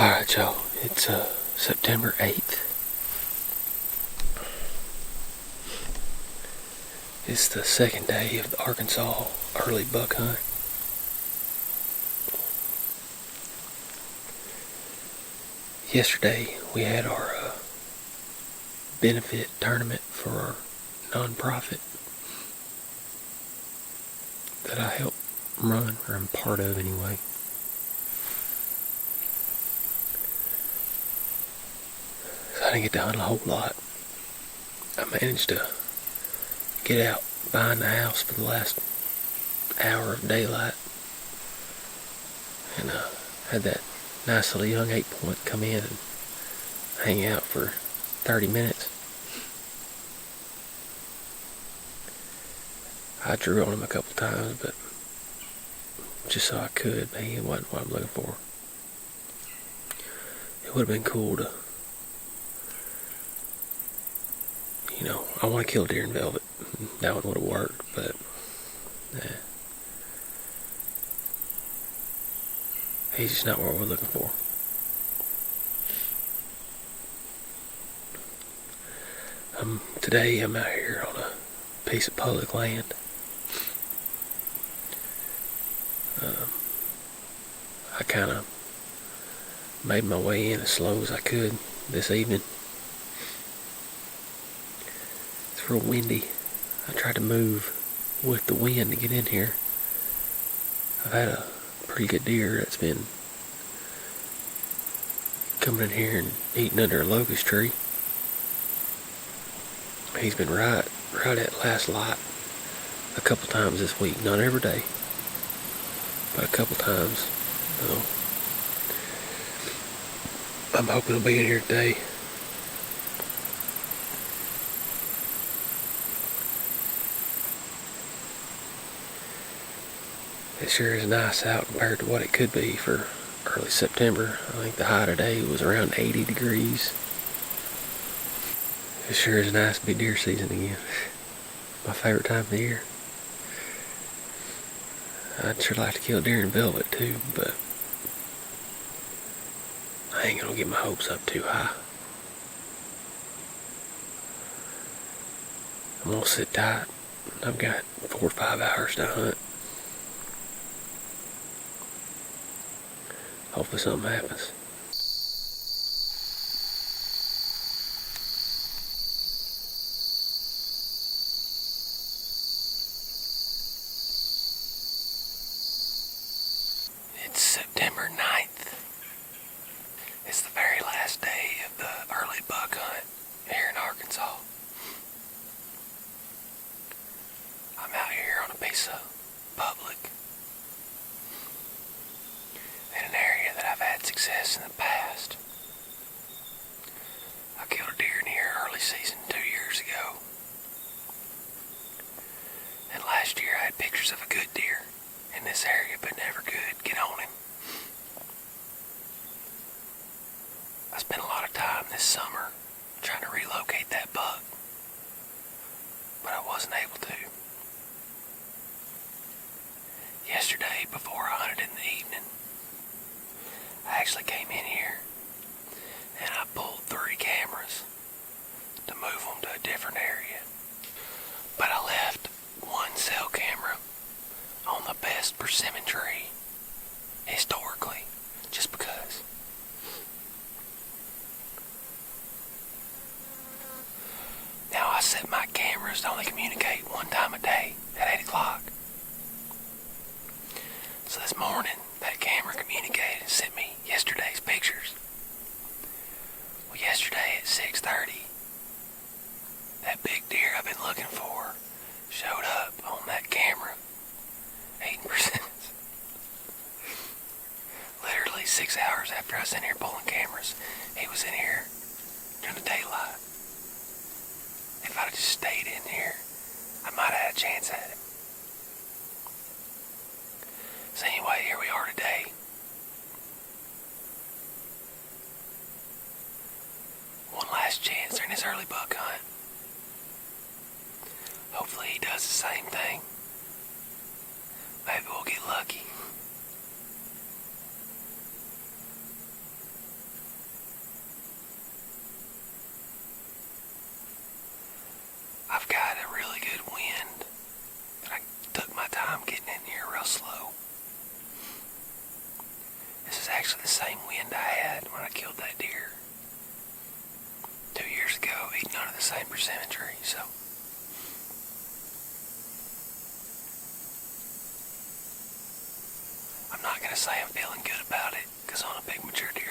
Alright, y'all. It's September 8th. It's the second day of the Arkansas early buck hunt. Yesterday we had our benefit tournament for our non-profit that I help run, or I'm part of anyway. So I didn't get to hunt a whole lot. I managed to get out behind the house for the last hour of daylight and had that nice little young 8-point come in and hang out for 30 minutes. I drew on him a couple times, but just so I could, but he wasn't what I'm looking for. It would have been cool to, I want to kill deer in velvet. That one would have worked, but he's just not what we're looking for. Today I'm out here on a piece of public land. I kind of made my way in as slow as I could this evening. It's real windy. I tried to move with the wind to get in here. I've had a pretty good deer that's been coming in here and eating under a locust tree. He's been right at last light a couple times this week. Not every day, but a couple times. So I'm hoping he'll be in here today. It sure is nice out compared to what it could be for early September. I think the high today was around 80 degrees. It sure is nice to be deer season again. My favorite time of the year. I'd sure like to kill deer in velvet too, but I ain't gonna get my hopes up too high. I'm gonna sit tight. I've got 4 or 5 hours to hunt. Hopefully something happens. It's September 9th. It's the very last day of the early buck hunt here in Arkansas. I'm out here on a piece of public in an area that I've had success in the past. I killed a deer in here early season 2 years ago. And last year I had pictures of a good deer in this area, but never could get on him. I spent a lot of time this summer trying to relocate that buck, but I wasn't able to. Yesterday, before I hunted in the evening, I actually came in here and I pulled 3 cameras to move them to a different area. But I left one cell camera on the best persimmon tree historically, just because. Now I set my cameras to only communicate one time a day at 8 o'clock. So this morning, that camera communicated and sent me yesterday's pictures. Well, yesterday at 6:30, that big deer I've been looking for showed up on that camera, 8%. Literally 6 hours after I was in here pulling cameras, he was in here during the daylight. If I'd have just stayed in here, I might have had a chance at it. So anyway, here we are today. One last chance during this early buck hunt. Hopefully he does the same thing. Maybe we'll get lucky. wind I had when I killed that deer 2 years ago, eating under the same persimmon tree. So I'm not going to say I'm feeling good about it, because on a big mature deer